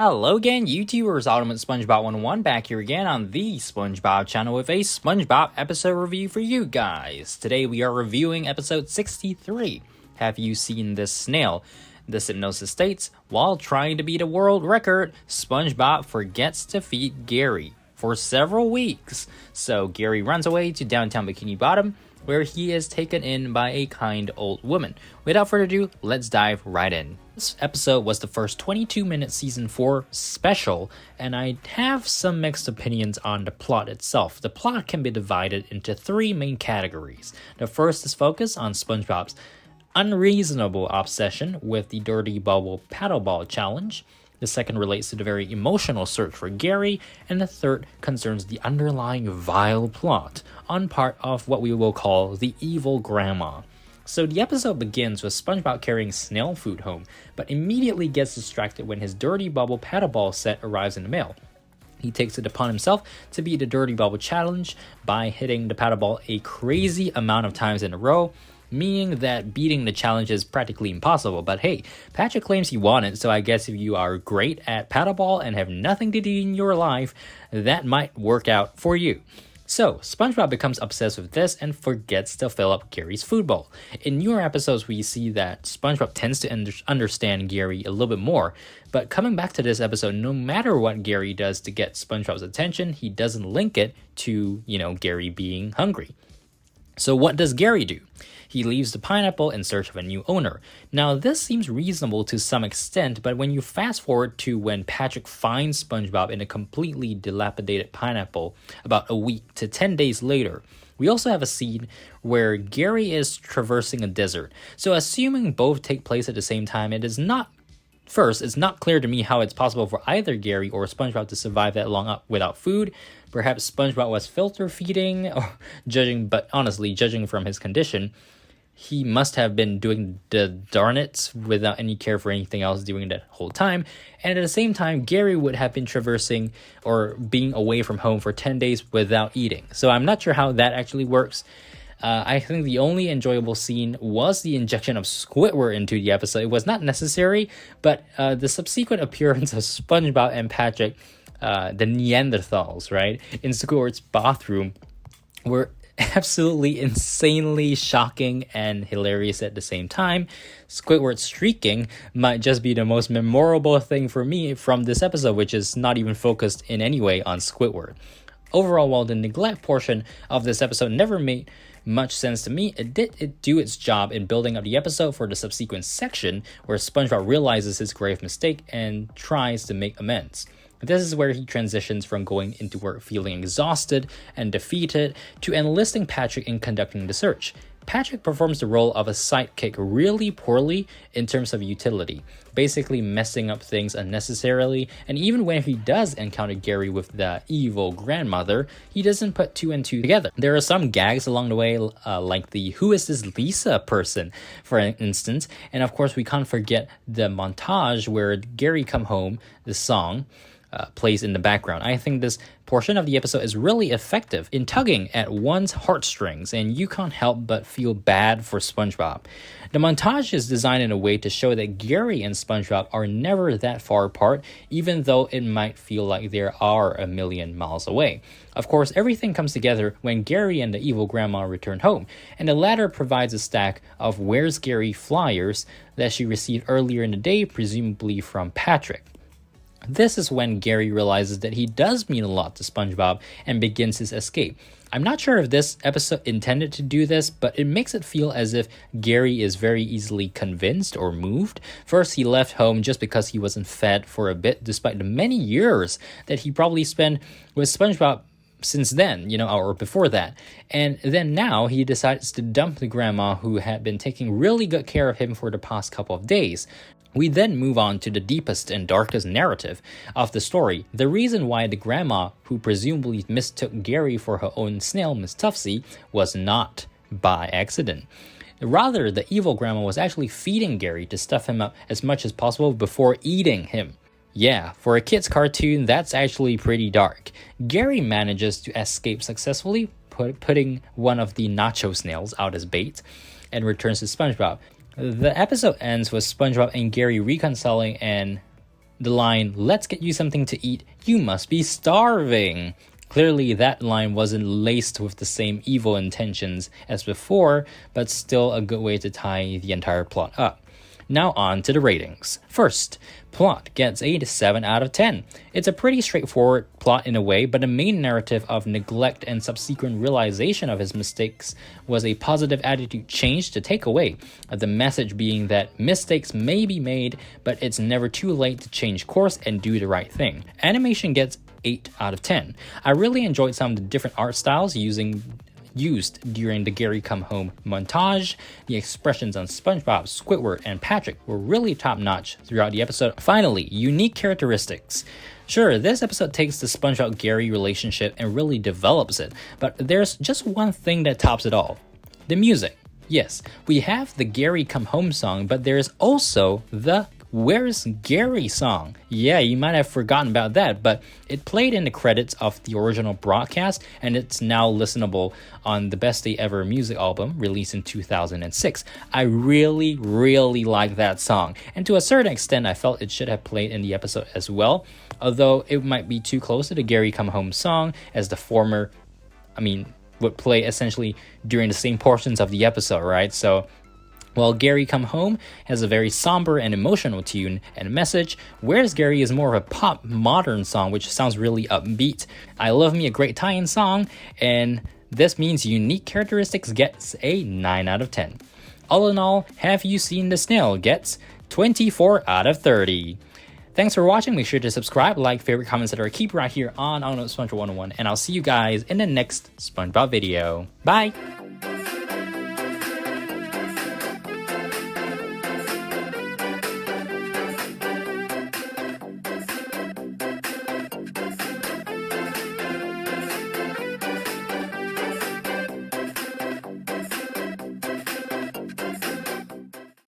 Hello again, YouTubers, Ultimate SpongeBob 101 back here again on the SpongeBob channel with a SpongeBob episode review for you guys. Today we are reviewing episode 63. Have you seen this snail? The synopsis states, while trying to beat a world record, SpongeBob forgets to feed Gary for several weeks. So Gary runs away to downtown Bikini Bottom, where he is taken in by a kind old woman. Without further ado, let's dive right in. This episode was the first 22-minute season 4 special, and I have some mixed opinions on the plot itself. The plot can be divided into three main categories. The first is focused on SpongeBob's unreasonable obsession with the Dirty Bubble Paddleball Challenge. The second relates to the very emotional search for Gary, and the third concerns the underlying vile plot on part of what we will call the evil grandma. So the episode begins with SpongeBob carrying snail food home, but immediately gets distracted when his Dirty Bubble Paddleball set arrives in the mail. He takes it upon himself to beat the Dirty Bubble Challenge by hitting the paddleball a crazy amount of times in a row, meaning that beating the challenge is practically impossible. But hey, Patrick claims he won it, so I guess if you are great at paddleball and have nothing to do in your life, that might work out for you. So, SpongeBob becomes obsessed with this and forgets to fill up Gary's food bowl. In newer episodes, we see that SpongeBob tends to understand Gary a little bit more, but coming back to this episode, no matter what Gary does to get SpongeBob's attention, he doesn't link it to, Gary being hungry. So what does Gary do? He leaves the pineapple in search of a new owner. Now, this seems reasonable to some extent, but when you fast forward to when Patrick finds SpongeBob in a completely dilapidated pineapple about a week to 10 days later, we also have a scene where Gary is traversing a desert. So assuming both take place at the same time, it's not clear to me how it's possible for either Gary or SpongeBob to survive that long without food. Perhaps SpongeBob was filter feeding, or judging from his condition, he must have been doing the darnets without any care for anything else during that whole time. And at the same time, Gary would have been traversing or being away from home for 10 days without eating. So I'm not sure how that actually works. I think the only enjoyable scene was the injection of Squidward into the episode. It was not necessary, but the subsequent appearance of SpongeBob and Patrick, the Neanderthals, right, in Squidward's bathroom were absolutely insanely shocking and hilarious at the same time. Squidward streaking might just be the most memorable thing for me from this episode, which is not even focused in any way on Squidward. Overall, while the neglect portion of this episode never made much sense to me, it did do its job in building up the episode for the subsequent section where SpongeBob realizes his grave mistake and tries to make amends. This is where he transitions from going into work feeling exhausted and defeated to enlisting Patrick in conducting the search. Patrick performs the role of a sidekick really poorly in terms of utility, basically messing up things unnecessarily, and even when he does encounter Gary with the evil grandmother, he doesn't put two and two together. There are some gags along the way, like the "Who is this Lisa" person, for instance, and of course we can't forget the montage where Gary Come Home, the song, plays in the background. I think this portion of the episode is really effective in tugging at one's heartstrings, and you can't help but feel bad for SpongeBob. The montage is designed in a way to show that Gary and SpongeBob are never that far apart, even though it might feel like they are a million miles away. Of course, everything comes together when Gary and the evil grandma return home, and the latter provides a stack of "Where's Gary" flyers that she received earlier in the day, presumably from Patrick. This is when Gary realizes that he does mean a lot to SpongeBob and begins his escape. I'm not sure if this episode intended to do this, but it makes it feel as if Gary is very easily convinced or moved. First, he left home just because he wasn't fed for a bit, despite the many years that he probably spent with SpongeBob since then, or before that. And then now he decides to dump the grandma who had been taking really good care of him for the past couple of days. We then move on to the deepest and darkest narrative of the story. The reason why the grandma, who presumably mistook Gary for her own snail, Miss Tuftsy, was not by accident. Rather, the evil grandma was actually feeding Gary to stuff him up as much as possible before eating him. Yeah, for a kid's cartoon, that's actually pretty dark. Gary manages to escape successfully, putting one of the nacho snails out as bait, and returns to SpongeBob. The episode ends with SpongeBob and Gary reconciling and the line, "Let's get you something to eat, you must be starving." Clearly, that line wasn't laced with the same evil intentions as before, but still a good way to tie the entire plot up. Now on to the ratings. First, plot gets a 7 out of 10. It's a pretty straightforward plot in a way, but the main narrative of neglect and subsequent realization of his mistakes was a positive attitude change to take away. The message being that mistakes may be made, but it's never too late to change course and do the right thing. Animation gets 8 out of 10. I really enjoyed some of the different art styles used during the Gary Come Home montage. The expressions on SpongeBob, Squidward, and Patrick were really top-notch throughout the episode. Finally, unique characteristics. Sure, this episode takes the SpongeBob-Gary relationship and really develops it, but there's just one thing that tops it all. The music. Yes, we have the Gary Come Home song, but there's also the Where's Gary song. Yeah, you might have forgotten about that, but it played in the credits of the original broadcast, and it's now listenable on the Best Day Ever music album released in 2006. I really like that song, and to a certain extent I felt it should have played in the episode as well, although it might be too close to the Gary Come Home song, as the former would play essentially during the same portions of the episode, right? So while Gary Come Home has a very somber and emotional tune and message, Where's Gary is more of a pop modern song which sounds really upbeat. I Love Me a great tie-in song, and this means Unique Characteristics gets a 9 out of 10. All in all, Have You Seen the Snail gets 24 out of 30. Thanks for watching. Make sure to subscribe, like, favorite, comments, etc. Keep right here on SpongeBob 101, and I'll see you guys in the next SpongeBob video. Bye!